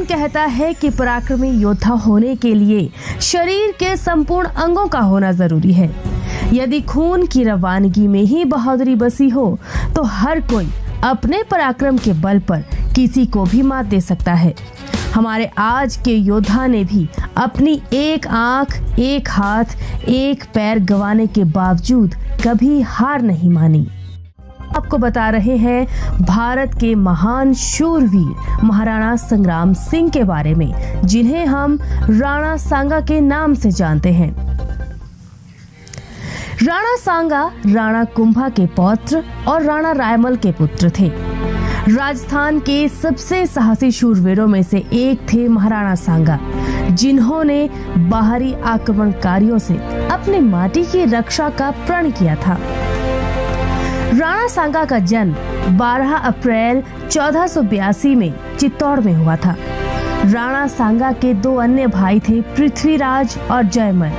कौन कहता है कि पराक्रमी योद्धा होने के लिए शरीर के संपूर्ण अंगों का होना जरूरी है। यदि खून की रवानगी में ही बहादुरी बसी हो तो हर कोई अपने पराक्रम के बल पर किसी को भी मात दे सकता है। हमारे आज के योद्धा ने भी अपनी एक आंख, एक हाथ, एक पैर गंवाने के बावजूद कभी हार नहीं मानी। आपको बता रहे हैं भारत के महान शूरवीर महाराणा संग्राम सिंह के बारे में, जिन्हें हम राणा सांगा के नाम से जानते हैं। राणा सांगा राणा कुंभा के पौत्र और राणा रायमल के पुत्र थे। राजस्थान के सबसे साहसी शूरवीरों में से एक थे महाराणा सांगा, जिन्होंने बाहरी आक्रमणकारियों से अपनी माटी की रक्षा का प्रण किया था। राणा सांगा का जन्म 12 अप्रैल 1482 में चित्तौड़ में हुआ था। राणा सांगा के दो अन्य भाई थे, पृथ्वीराज और जयमल।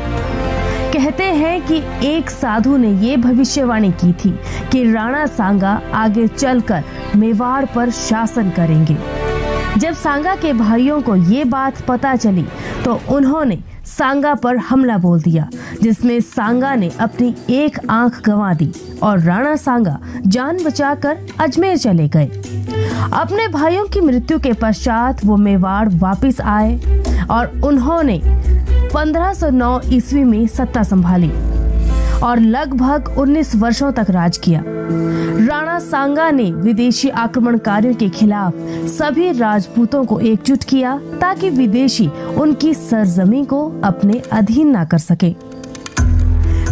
कहते हैं कि एक साधु ने ये भविष्यवाणी की थी कि राणा सांगा आगे चलकर मेवाड़ पर शासन करेंगे। जब सांगा के भाइयों को ये बात पता चली तो उन्होंने सांगा पर हमला बोल दिया, जिसमें सांगा ने अपनी एक आंख गंवा दी और राणा सांगा जान बचाकर अजमेर चले गए। अपने भाइयों की मृत्यु के पश्चात वो मेवाड़ वापस आए और उन्होंने 1509 ईस्वी में सत्ता संभाली और लगभग 19 वर्षों तक राज किया। राणा सांगा ने विदेशी आक्रमणकारियों के खिलाफ सभी राजपूतों को एकजुट किया ताकि विदेशी उनकी सरजमी को अपने अधीन न कर सके।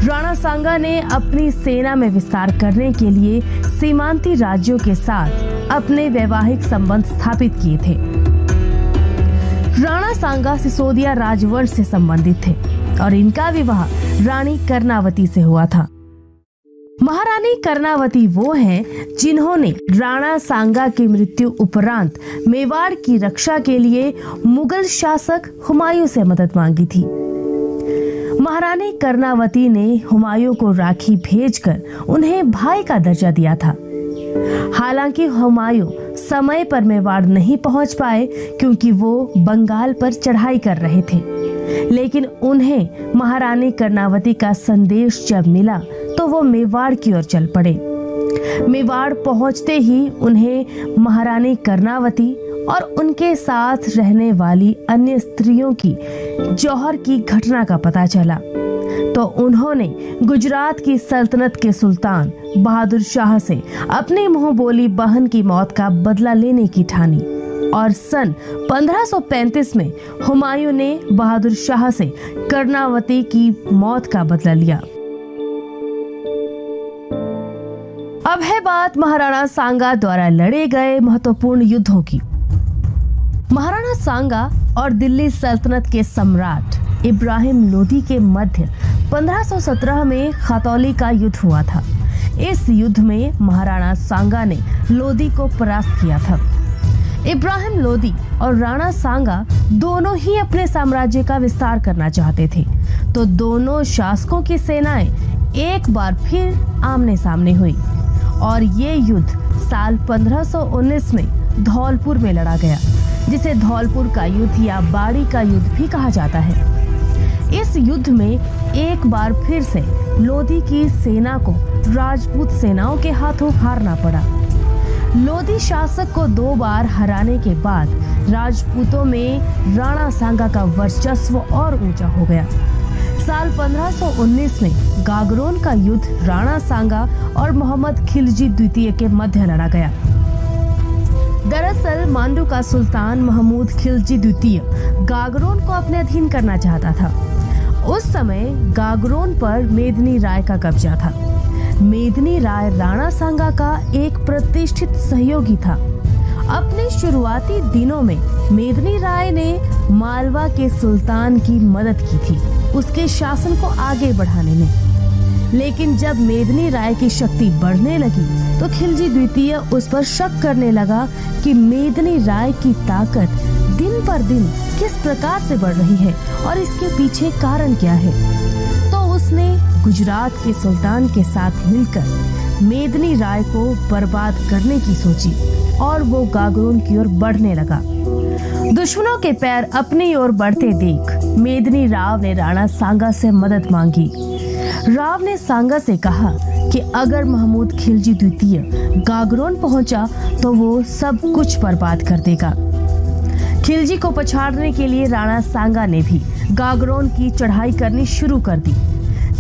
राणा सांगा ने अपनी सेना में विस्तार करने के लिए सीमांती राज्यों के साथ अपने वैवाहिक संबंध स्थापित किए थे। राणा सांगा सिसोदिया राजवंश से संबंधित थे और इनका विवाह रानी कर्णावती से हुआ था। महारानी कर्णावती वो हैं जिन्होंने राणा सांगा की मृत्यु उपरांत मेवाड़ की रक्षा के लिए मुगल शासक हुमायूं से मदद मांगी थी। महारानी कर्णावती ने हुमायूं को राखी भेजकर उन्हें भाई का दर्जा दिया था। हालांकि हुमायूं समय पर मेवाड़ नहीं पहुंच पाए क्योंकि वो बंगाल पर चढ़ाई कर रहे थे, लेकिन उन्हें महारानी कर्णावती का संदेश जब मिला तो वो मेवाड़ की ओर चल पड़े। मेवाड़ पहुंचते ही उन्हें महारानी कर्णावती और उनके साथ रहने वाली अन्य स्त्रियों की जौहर की घटना का पता चला तो उन्होंने गुजरात की सल्तनत के सुल्तान बहादुर शाह से अपनी मुंह बोली बहन की मौत का बदला लेने की ठानी और सन 1535 में हुमायूं ने बहादुर शाह से कर्णावती की मौत का बदला लिया। अब है बात महाराणा सांगा द्वारा लड़े गए महत्वपूर्ण युद्धों की। महाराणा सांगा और दिल्ली सल्तनत के सम्राट इब्राहिम लोदी के मध्य 1517 में खतौली का युद्ध हुआ था। इस युद्ध में महाराणा सांगा ने लोदी को परास्त किया था। इब्राहिम लोदी और राणा सांगा दोनों ही अपने साम्राज्य का विस्तार करना चाहते थे, तो दोनों शासकों की सेनाएं एक बार फिर आमने सामने हुई और ये युद्ध साल 1519 में धौलपुर में लड़ा गया, जिसे धौलपुर का युद्ध या बाड़ी का युद्ध भी कहा जाता है। इस युद्ध में एक बार फिर से लोदी की सेना को राजपूत सेनाओं के हाथों हारना पड़ा। लोदी शासक को 2 बार हराने के बाद राजपूतों में राणा सांगा का वर्चस्व और ऊंचा हो गया। साल 1519 में गागरोन का युद्ध राणा सांगा और मोहम्मद खिलजी द्वितीय के मध्य लड़ा गया। दरअसल मांडू का सुल्तान महमूद खिलजी द्वितीय गागरोन को अपने अधीन करना चाहता था। उस समय गागरोन पर मेदिनी राय का कब्जा था। मेदिनी राय राणा सांगा का एक प्रतिष्ठित सहयोगी था। अपने शुरुआती दिनों में मेदिनी राय ने मालवा के सुल्तान की मदद की थी उसके शासन को आगे बढ़ाने में, लेकिन जब मेदिनी राय की शक्ति बढ़ने लगी तो खिलजी द्वितीय उस पर शक करने लगा कि मेदिनी राय की ताकत दिन पर दिन किस प्रकार से बढ़ रही है और इसके पीछे कारण क्या है। तो उसने गुजरात के सुल्तान के साथ मिलकर मेदिनी राय को बर्बाद करने की सोची और वो गागरोन की ओर बढ़ने लगा। दुश्मनों के पैर अपनी ओर बढ़ते देख मेदिनी राव ने राणा सांगा से मदद मांगी। राव ने सांगा से कहा कि अगर महमूद खिलजी द्वितीय गागरोन पहुंचा तो वो सब कुछ बर्बाद कर देगा। खिलजी को पछाड़ने के लिए राणा सांगा ने भी गागरोन की चढ़ाई करनी शुरू कर दी।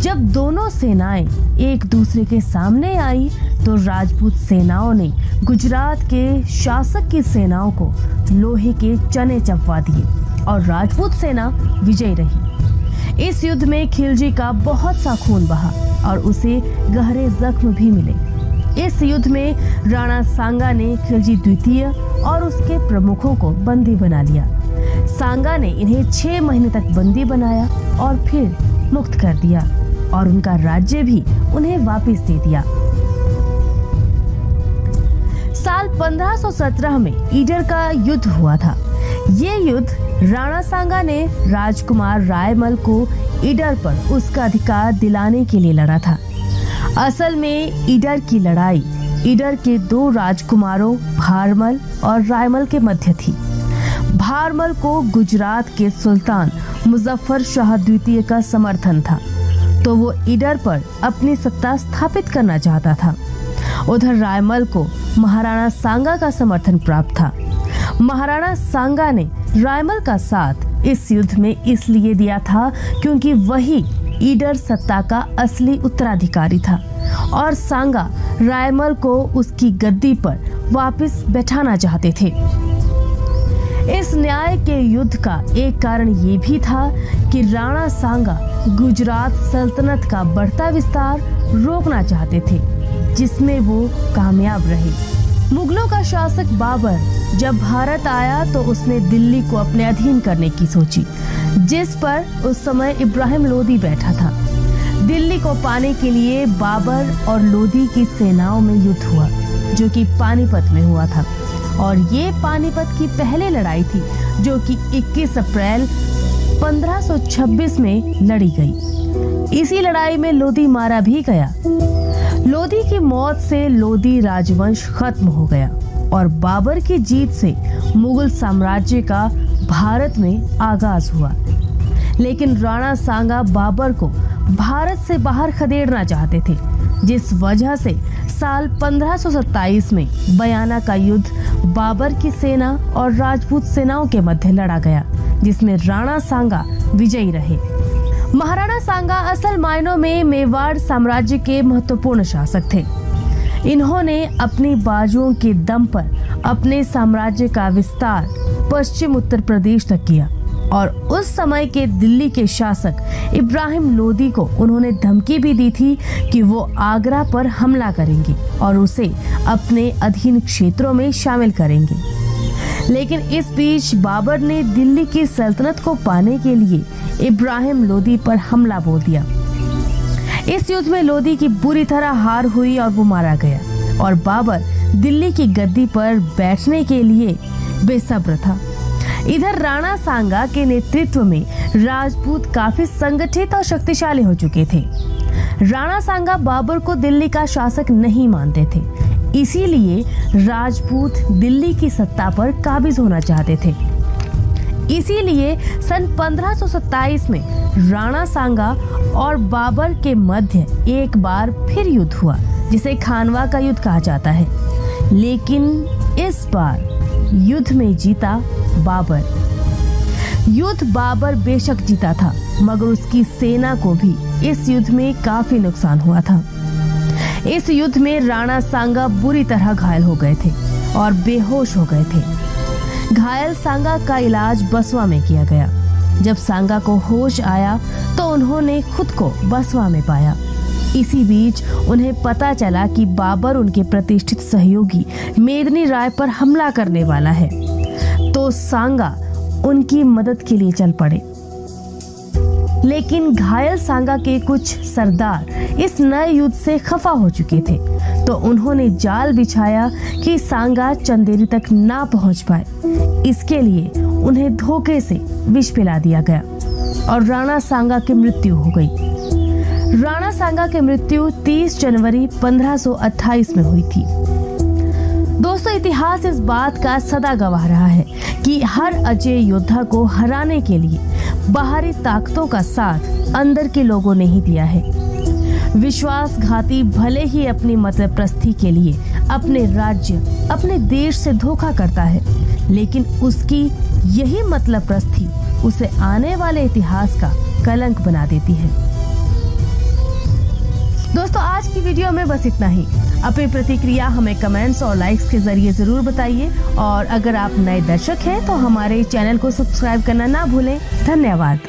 जब दोनों सेनाएं एक दूसरे के सामने आई तो राजपूत सेनाओं ने गुजरात के शासक की सेनाओं को लोहे के चने चपवा दिए और राजपूत सेना विजयी रही। इस युद्ध में खिलजी का बहुत सा खून बहा और उसे गहरे जख्म भी मिले। इस युद्ध में राणा सांगा ने खिलजी द्वितीय और उसके प्रमुखों को बंदी बना लिया। सांगा ने इन्हें 6 महीने तक बंदी बनाया और फिर मुक्त कर दिया और उनका राज्य भी उन्हें वापस दे दिया। साल 1517 में ईडर का युद्ध हुआ था। ये युद्ध राणा सांगा ने राजकुमार रायमल को ईडर पर उसका अधिकार दिलाने के लिए लड़ा था। असल में ईडर की लड़ाई ईडर के 2 राजकुमारों भारमल और रायमल के मध्य थी। भारमल को गुजरात के सुल्तान मुजफ्फर शाह द्वितीय का समर्थन था, तो वो ईडर पर अपनी सत्ता स्थापित करना चाहता था। उधर रायमल को महाराणा सांगा का समर्थन प्राप्त था। महाराणा सांगा ने रायमल का साथ इस युद्ध में इसलिए दिया था क्योंकि वही ईडर सत्ता का असली उत्तराधिकारी था और सांगा रायमल को उसकी गद्दी पर वापस बैठाना चाहते थे। इस न्याय के युद्ध का एक कारण ये भी था कि राणा सांगा गुजरात सल्तनत का बढ़ता विस्तार रोकना चाहते थे, जिसमें वो कामयाब रहे। मुगलों का शासक बाबर जब भारत आया तो उसने दिल्ली को अपने अधीन करने की सोची, जिस पर उस समय इब्राहिम लोदी बैठा था। दिल्ली को पाने के लिए बाबर और लोदी की सेनाओं में युद्ध हुआ, जो कि पानीपत में हुआ था और ये पानीपत की पहली लड़ाई थी जो कि 21 अप्रैल 1526 में लड़ी गई। इसी लड़ाई में लोदी मारा भी गया। लोदी की मौत से लोदी राजवंश खत्म हो गया और बाबर की जीत से मुगल साम्राज्य का भारत में आगाज हुआ। लेकिन राणा सांगा बाबर को भारत से बाहर खदेड़ना चाहते थे, जिस वजह से साल 1527 में बयाना का युद्ध बाबर की सेना और राजपूत सेनाओं के मध्य लड़ा गया, जिसमें राणा सांगा विजयी रहे। महाराणा सांगा असल मायनों में मेवाड़ साम्राज्य के महत्वपूर्ण शासक थे। इन्होंने अपनी बाजुओं के दम पर अपने साम्राज्य का विस्तार पश्चिम उत्तर प्रदेश तक किया और उस समय के दिल्ली के शासक इब्राहिम लोदी को उन्होंने धमकी भी दी थी कि वो आगरा पर हमला करेंगे और उसे अपने अधीन क्षेत्रों में शामिल करेंगे। लेकिन इस बीच बाबर ने दिल्ली की सल्तनत को पाने के लिए इब्राहिम लोदी पर हमला बोल दिया। इस युद्ध में लोदी की बुरी तरह हार हुई और वो मारा गया और बाबर दिल्ली की गद्दी पर बैठने के लिए बेसब्र था। इधर राणा सांगा के नेतृत्व में राजपूत काफी संगठित और शक्तिशाली हो चुके थे। राणा सांगा बाबर को दिल्ली का शासक नहीं मानते थे, इसीलिए राजपूत दिल्ली की सत्ता पर काबिज होना चाहते थे। इसीलिए सन 1527 में राणा सांगा और बाबर के मध्य एक बार फिर युद्ध हुआ, जिसे खानवा का युद्ध कहा जाता है। लेकिन इस बार युद्ध में जीता बाबर। युद्ध बाबर बेशक जीता था, मगर उसकी सेना को भी इस युद्ध में काफी नुकसान हुआ था। इस युद्ध में राणा सांगा बुरी तरह घायल हो गए थे और बेहोश हो गए थे। घायल सांगा का इलाज बसवा में किया गया। जब सांगा को होश आया तो उन्होंने खुद को बसवा में पाया। इसी बीच उन्हें पता चला कि बाबर उनके प्रतिष्ठित सहयोगी मेदिनी राय पर हमला करने वाला है, तो सांगा उनकी मदद के लिए चल पड़े। लेकिन घायल सांगा के कुछ सरदार इस नए युद्ध से खफा हो चुके थे, तो उन्होंने जाल बिछाया कि सांगा चंदेरी तक ना पहुंच पाए। इसके लिए उन्हें धोखे से विष पिला दिया गया और राणा सांगा की मृत्यु हो गई। राणा सांगा की मृत्यु 30 जनवरी 1528 में हुई थी। दोस्तों, इतिहास इस बात का सदा गवाह रहा है कि हर अजय योद्धा को हराने के लिए बाहरी ताकतों का साथ अंदर के लोगों ने ही दिया है। विश्वासघाती भले ही अपनी मतप्रस्ती के लिए अपने राज्य, अपने देश से धोखा करता है, लेकिन उसकी यही मतप्रस्ती उसे आने वाले इतिहास का कलंक बना देती है। दोस्तों, आज की वीडियो में बस इतना ही। अपनी प्रतिक्रिया हमें कमेंट्स और लाइक्स के जरिए जरूर बताइए, और अगर आप नए दर्शक हैं तो हमारे चैनल को सब्सक्राइब करना ना भूलें। धन्यवाद।